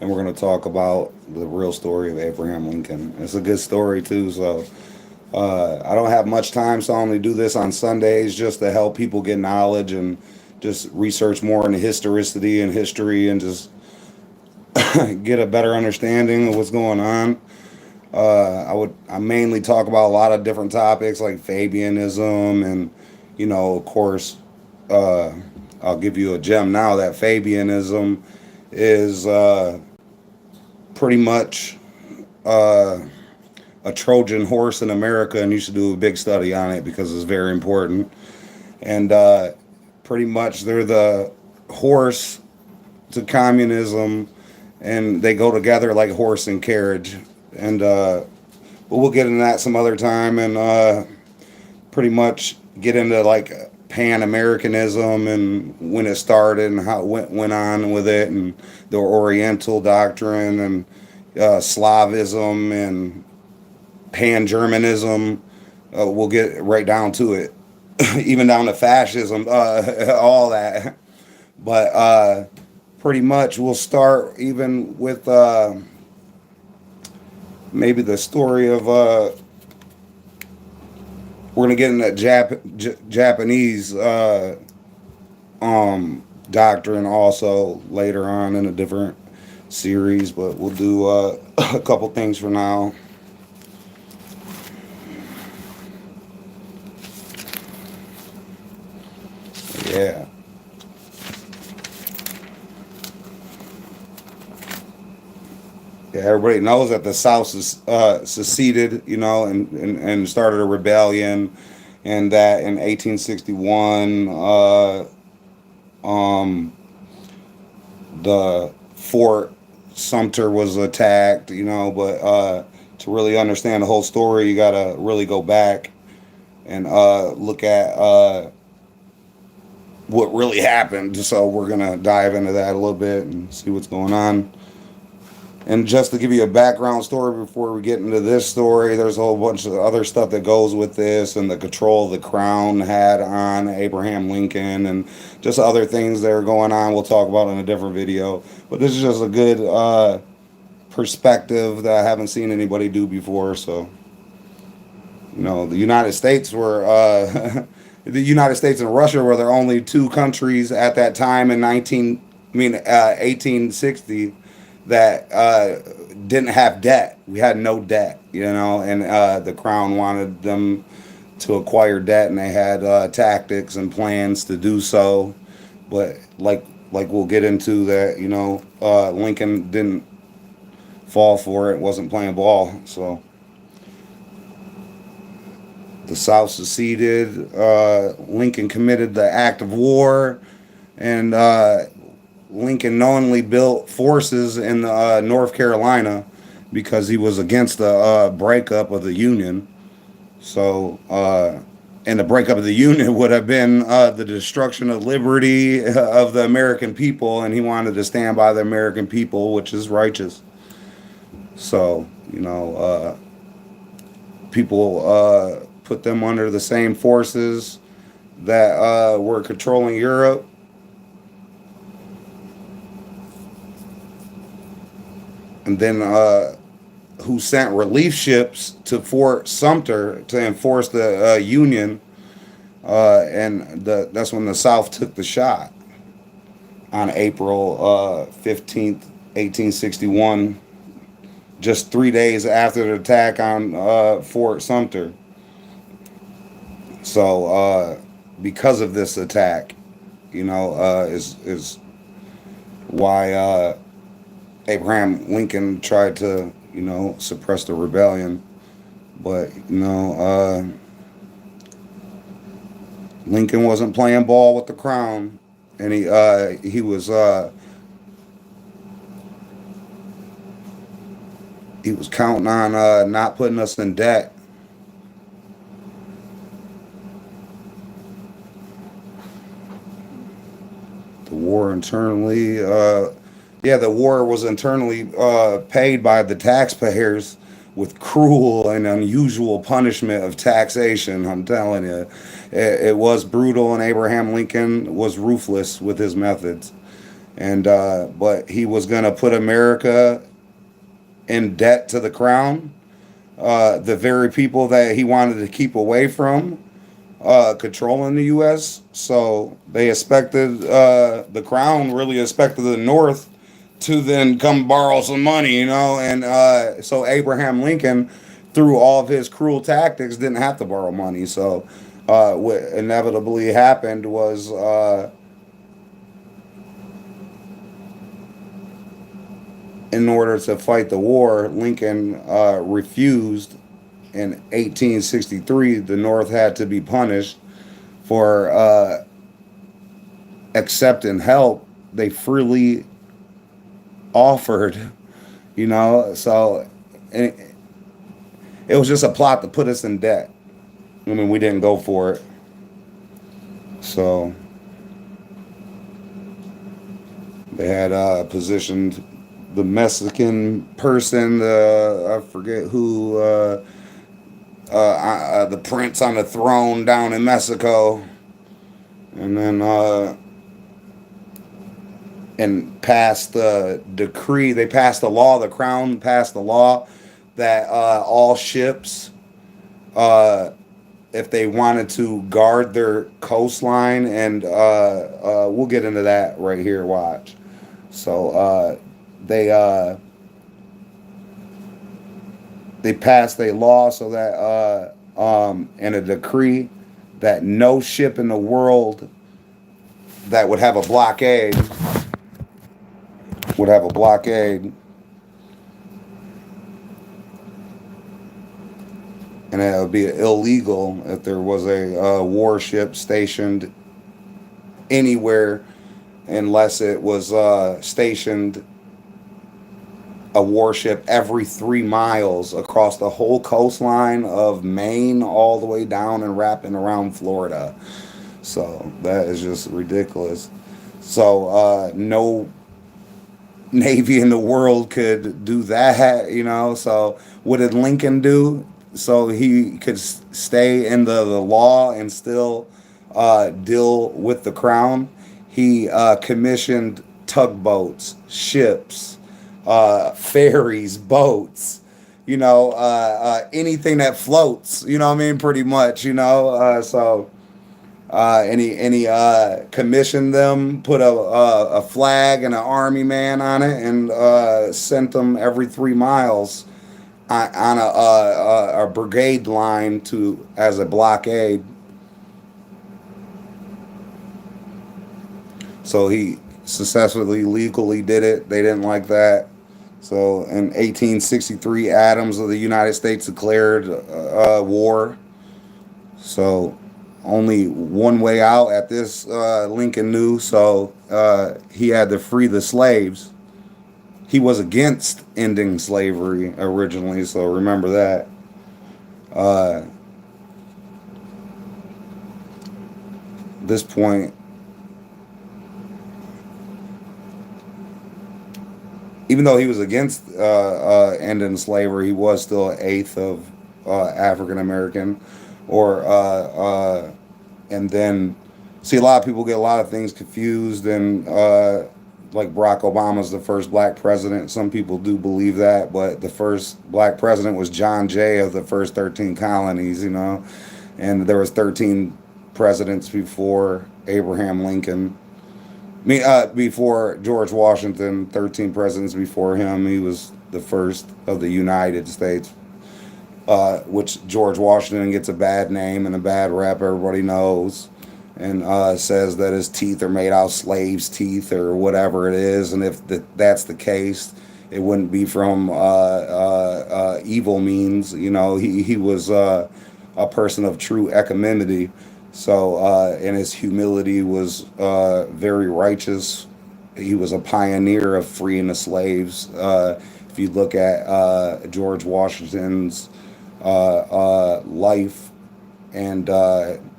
and we're going to talk about the real story of Abraham Lincoln. It's a good story too. So I don't have much time, so I only do this on Sundays just to help people get knowledge and just research more into historicity and history and just get a better understanding of what's going on. I mainly talk about a lot of different topics like Fabianism and, of course, uh, I'll give you a gem now that Fabianism is pretty much uh, a Trojan horse in America, and you should do a big study on it because it's very important. And pretty much they're the horse to communism, and they go together like horse and carriage. And but we'll get into that some other time, and pretty much get into like Pan Americanism and when it started and how it went on with it, and the Oriental doctrine and Slavism and pan-germanism. We'll get right down to it, even down to fascism, all that. But pretty much we'll start even with maybe the story of we're gonna get into Japanese doctrine also later on in a different series, but we'll do a couple things for now. Yeah. Yeah, everybody knows that the South seceded, and started a rebellion, and that in 1861, um, the Fort Sumter was attacked, but to really understand the whole story, you got to really go back and look at what really happened. So we're going to dive into that a little bit and see what's going on. And just to give you a background story before we get into this story, there's a whole bunch of other stuff that goes with this and the control the crown had on Abraham Lincoln and just other things that are going on we'll talk about in a different video. But this is just a good perspective that I haven't seen anybody do before. So, the United States were... the United States and Russia were the only two countries at that time in 1860 that didn't have debt. We had no debt, and the crown wanted them to acquire debt, and they had tactics and plans to do so. But like we'll get into that, Lincoln didn't fall for it. Wasn't playing ball. So the South seceded. Lincoln committed the act of war, and Lincoln knowingly built forces in North Carolina because he was against the breakup of the Union. So, and the breakup of the Union would have been the destruction of liberty of the American people, and he wanted to stand by the American people, which is righteous. So, people put them under the same forces that were controlling Europe. And then who sent relief ships to Fort Sumter to enforce the Union, and that's when the South took the shot on April 15th, 1861, just 3 days after the attack on Fort Sumter. So because of this attack, is why Abraham Lincoln tried to, suppress the rebellion. But, Lincoln wasn't playing ball with the crown. And he was counting on not putting us in debt. The war internally... the war was internally paid by the taxpayers with cruel and unusual punishment of taxation. I'm telling you, it was brutal, and Abraham Lincoln was ruthless with his methods. and but he was gonna put America in debt to the crown. The very people that he wanted to keep away from controlling the U.S. So they expected the crown really expected the North to then come borrow some money, and so Abraham Lincoln, through all of his cruel tactics, didn't have to borrow money. So what inevitably happened was in order to fight the war, Lincoln refused. In 1863, the North had to be punished for accepting help they freely offered, So it was just a plot to put us in debt. I mean, we didn't go for it. So they had positioned the Mexican person, I forget who, the prince on the throne down in Mexico, and then and passed the decree. They passed the law. The crown passed the law that all ships, if they wanted to guard their coastline, and we'll get into that right here. Watch. So they passed a law so that and a decree that no ship in the world that would have a blockade and it would be illegal if there was a warship stationed anywhere unless it was stationed a warship every 3 miles across the whole coastline of Maine all the way down and wrapping around Florida. So that is just ridiculous. So no navy in the world could do that, So what did Lincoln do? So he could stay in the law and still deal with the crown. He commissioned tugboats, ships, ferries, boats, anything that floats, pretty much, and he commissioned them, put a flag and an army man on it, and sent them every 3 miles on a brigade line as a blockade. So he successfully, legally did it. They didn't like that. So in 1863, Adams of the United States declared war. So only one way out at this, Lincoln knew. So he had to free the slaves. He was against ending slavery originally, so remember that. This point, even though he was against ending slavery, he was still an eighth of African American, and then see, a lot of people get a lot of things confused, and like Barack Obama's the first black president. Some people do believe that, but the first black president was John Jay of the first 13 colonies, and there was 13 presidents before Abraham Lincoln. Before George Washington, 13 presidents before him. He was the first of the United States, which George Washington gets a bad name and a bad rep, everybody knows, and says that his teeth are made out of slaves' teeth or whatever it is. And if that's the case, it wouldn't be from evil means. He was a person of true equanimity. So, and his humility was very righteous. He was a pioneer of freeing the slaves. If you look at George Washington's life, and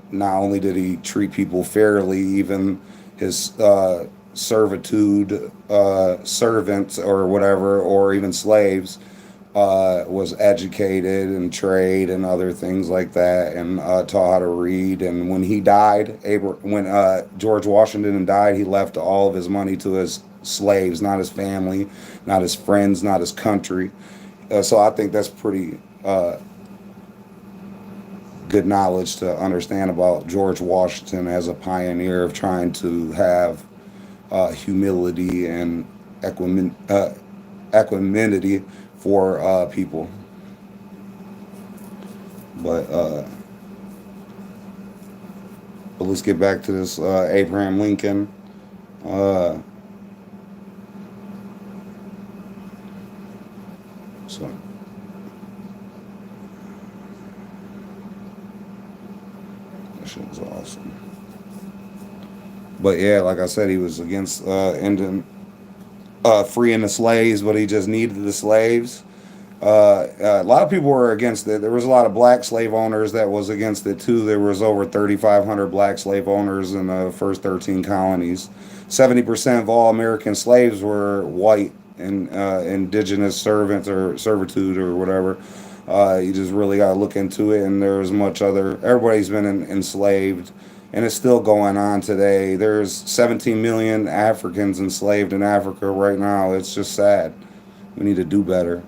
not only did he treat people fairly, even his servitude, servants or whatever, or even slaves, was educated in trade and other things like that, and taught how to read. And when he died, when George Washington died, he left all of his money to his slaves, not his family, not his friends, not his country. So I think that's pretty good knowledge to understand about George Washington as a pioneer of trying to have humility and equanimity for people. But let's get back to this Abraham Lincoln. Uh, so that shit was awesome. But yeah, like I said, he was against ending freeing the slaves, but he just needed the slaves. A lot of people were against it. There was a lot of black slave owners that was against it too. There was over 3,500 black slave owners in the first 13 colonies. 70% of all American slaves were white and indigenous servants or servitude or whatever. You just really got to look into it. And there's much other. Everybody's been enslaved, and it's still going on today. There's 17 million Africans enslaved in Africa right now. It's just sad. We need to do better.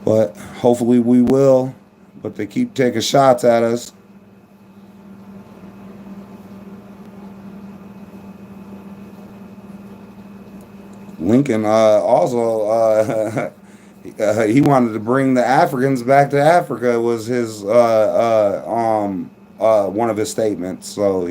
But hopefully we will. But they keep taking shots at us. Lincoln also he wanted to bring the Africans back to Africa. Was his one of his statements. So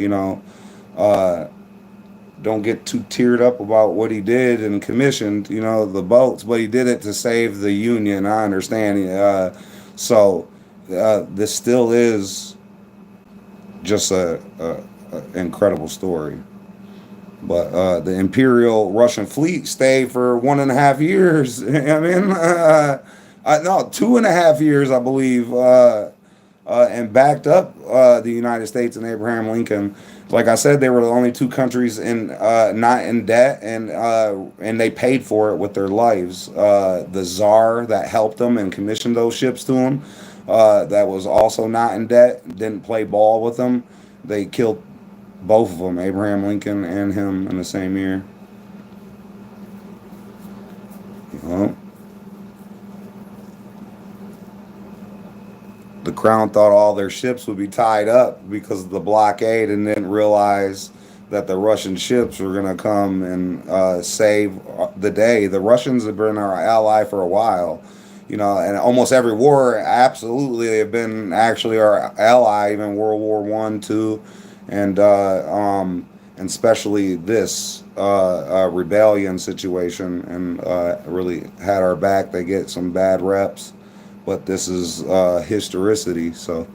don't get too teared up about what he did and commissioned, the boats, but he did it to save the Union. I understand. So this still is just a incredible story. But the Imperial Russian fleet stayed for 1.5 years. I mean, no, 2.5 years, I believe, and backed up the United States and Abraham Lincoln. Like I said, they were the only two countries in not in debt, and they paid for it with their lives. The Tsar that helped them and commissioned those ships to them, that was also not in debt, didn't play ball with them. They killed both of them, Abraham Lincoln and him, in the same year. The Crown thought all their ships would be tied up because of the blockade, and didn't realize that the Russian ships were going to come and save the day. The Russians have been our ally for a while, and almost every war, absolutely, they've been actually our ally, even World War I, II, and especially this rebellion situation, and really had our back. They get some bad reps, but this is historicity. So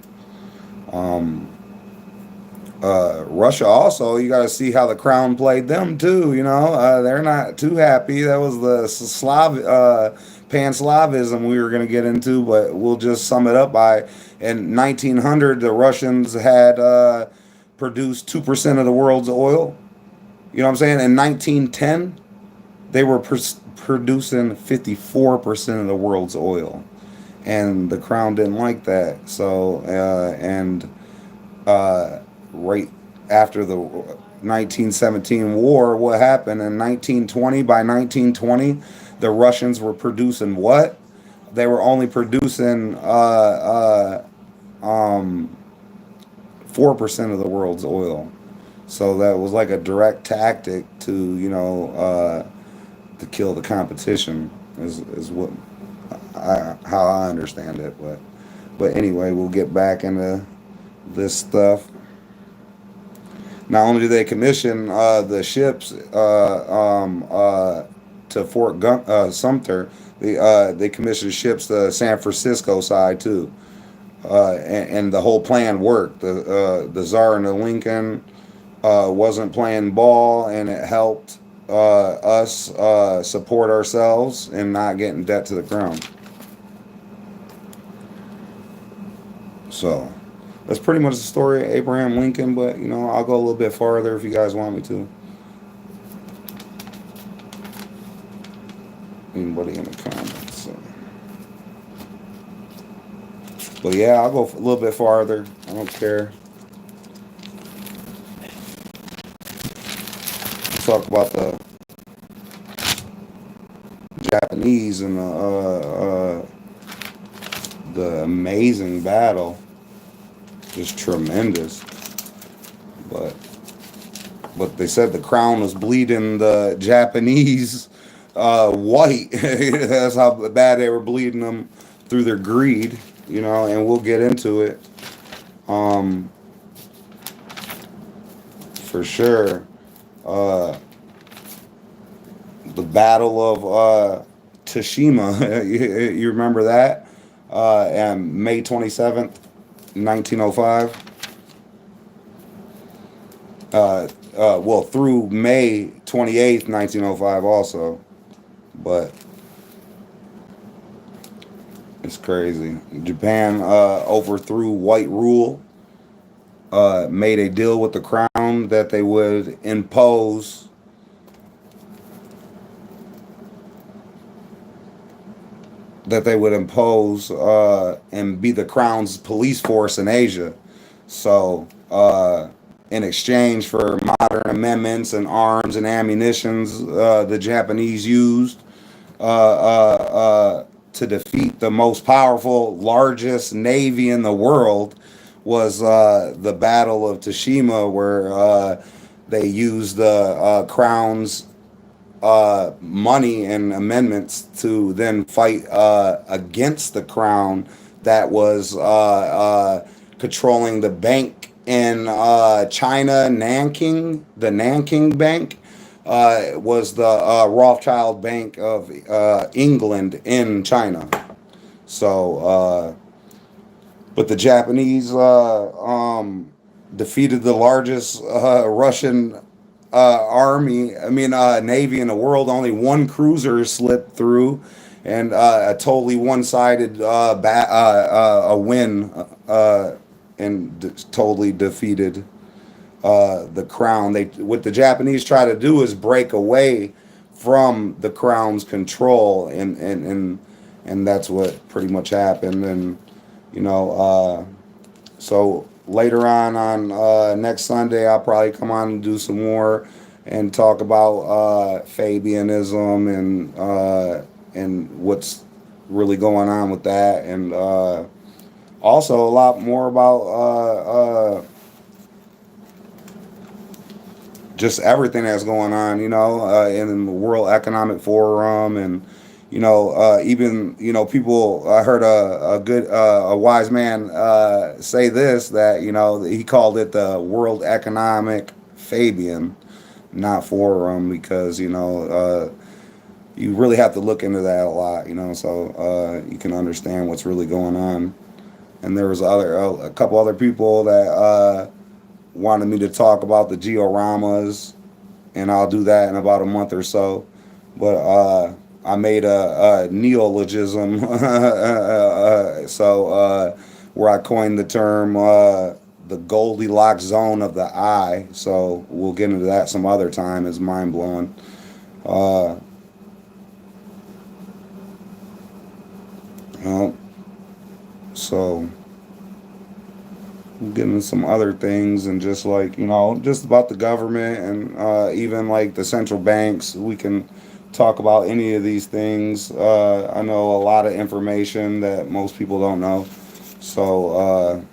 Russia also, you got to see how the Crown played them too. They're not too happy. That was the pan-Slavism we were going to get into, but we'll just sum it up by, in 1900, the Russians had produced 2% of the world's oil. You know what I'm saying? In 1910, they were producing 54% of the world's oil. And the Crown didn't like that. So, right after the 1917 war, what happened in 1920? By 1920, the Russians were producing what? They were only producing 4% of the world's oil. So that was like a direct tactic to to kill the competition. Is what how I understand it. But anyway, we'll get back into this stuff. Not only do they commission the ships to Fort Sumter, they commissioned ships to San Francisco side too, and the whole plan worked. The Tsar and the Lincoln wasn't playing ball, and it helped us support ourselves and not get in debt to the Crown. So that's pretty much the story of Abraham Lincoln, but I'll go a little bit farther if you guys want me to. anybody in the comments. So. But yeah, I'll go a little bit farther. I don't care. Talk about the Japanese and the amazing battle, just tremendous. But they said the crown was bleeding the Japanese white. That's how bad they were bleeding them through their greed, and we'll get into it for sure. Uh, the Battle of Tashima, you remember that? And May 27th, 1905. Well, through May 28th, 1905 also. But it's crazy. Japan overthrew white rule, made a deal with the crown that they would impose and be the crown's police force in Asia. So, in exchange for modern amendments and arms and ammunitions, the Japanese used to defeat the most powerful, largest navy in the world was the Battle of Tashima, where they used the crown's money and amendments to then fight against the crown that was controlling the bank in China, Nanking. The Nanking Bank was the Rothschild Bank of England in China. So, but the Japanese defeated the largest Russian navy in the world. Only one cruiser slipped through, and a totally one-sided a win, and totally defeated the crown. What the Japanese try to do is break away from the crown's control, and that's what pretty much happened. And so later on next Sunday, I'll probably come on and do some more and talk about Fabianism and what's really going on with that, and also a lot more about just everything that's going on, in the World Economic Forum, and even people. I heard a wise man say this, that he called it the World Economic Fabian, not Forum, because you really have to look into that a lot, so you can understand what's really going on. And there was a couple other people that wanted me to talk about the georamas, and I'll do that in about a month or so. But I made a neologism, where I coined the term the Goldilocks zone of the eye. So we'll get into that some other time. It's mind blowing. So we'll get into some other things, and just just about the government, and even like the central banks. We can talk about any of these things. I know a lot of information that most people don't know. So,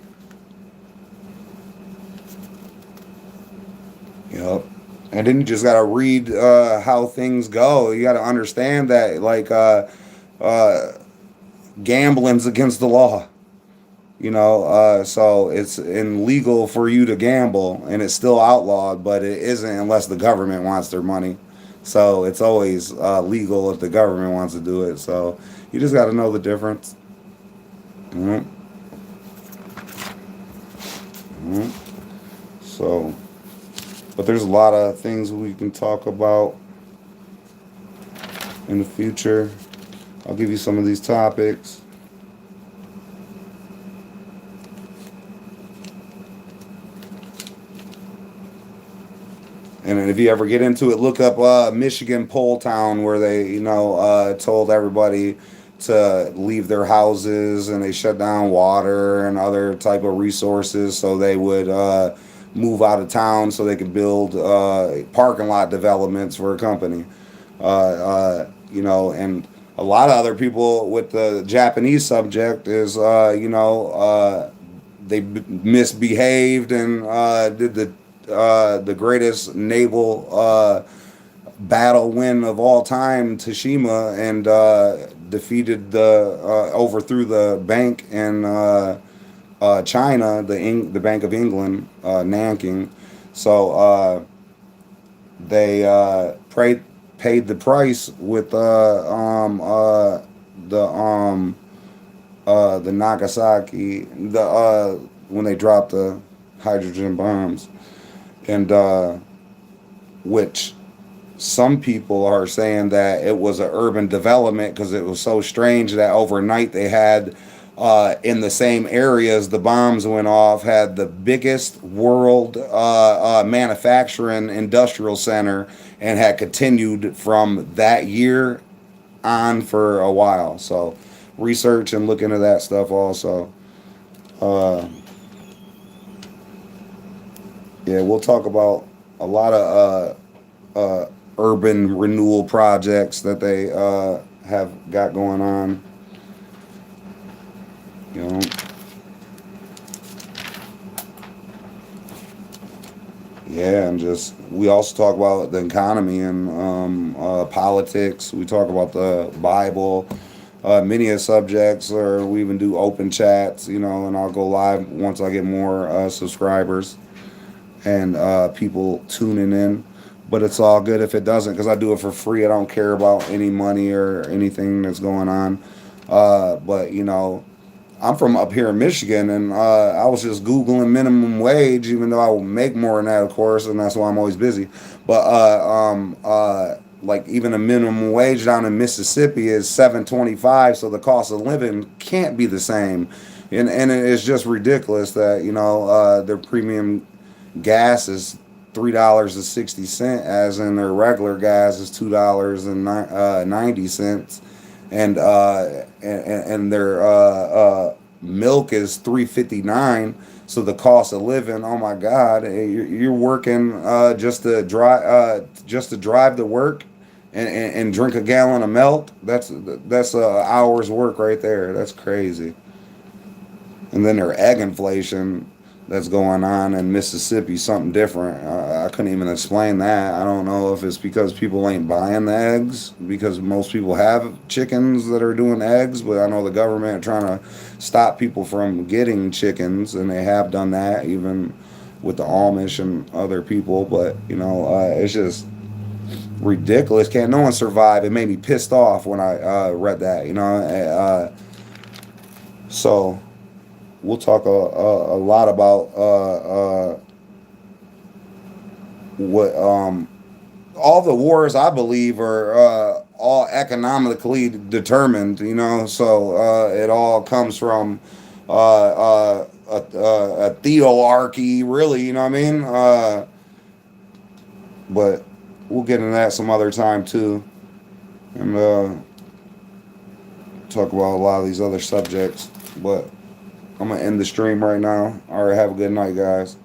yep. And then you just got to read how things go. You got to understand that, gambling's against the law. So it's illegal for you to gamble, and it's still outlawed, but it isn't unless the government wants their money. So it's always legal if the government wants to do it. So you just got to know the difference. Mm-hmm. Mm-hmm. So, but there's a lot of things we can talk about in the future. I'll give you some of these topics. And if you ever get into it, look up Michigan Pole Town, where they, told everybody to leave their houses, and they shut down water and other type of resources, so they would move out of town so they could build parking lot developments for a company. And a lot of other people with the Japanese subject is, they misbehaved and did the greatest naval battle win of all time, Tashima, and overthrew the bank in China, the Bank of England, Nanking. So they paid the price with the Nagasaki, when they dropped the hydrogen bombs, and which some people are saying that it was an urban development, because it was so strange that overnight they had, in the same areas the bombs went off, had the biggest world manufacturing industrial center, and had continued from that year on for a while. So research and look into that stuff also. Yeah, we'll talk about a lot of urban renewal projects that they have got going on. You know, yeah, and just we also talk about the economy and politics. We talk about the Bible, many of subjects, or we even do open chats. And I'll go live once I get more subscribers and people tuning in. But it's all good if it doesn't, because I do it for free. I don't care about any money or anything that's going on. But I'm from up here in Michigan, and I was just Googling minimum wage, even though I will make more than that, of course, and that's why I'm always busy. But like even a minimum wage down in Mississippi is $7.25, so the cost of living can't be the same, and it's just ridiculous that their premium gas is $3.60, as in their regular gas is $2.90, and their milk is $3.59. So the cost of living, oh my God, you're working just to drive to work and drink a gallon of milk. That's a hour's work right there. That's crazy. And then their egg inflation that's going on in Mississippi, something different. I couldn't even explain that. I don't know if it's because people ain't buying the eggs, because most people have chickens that are doing eggs, but I know the government are trying to stop people from getting chickens, and they have done that even with the Amish and other people. But it's just ridiculous. Can't no one survive? It made me pissed off when I read that. So we'll talk a lot about what all the wars, I believe, are all economically determined. So it all comes from a theoarchy, really. You know what I mean? But we'll get into that some other time too, and talk about a lot of these other subjects. But I'm gonna end the stream right now. All right, have a good night, guys.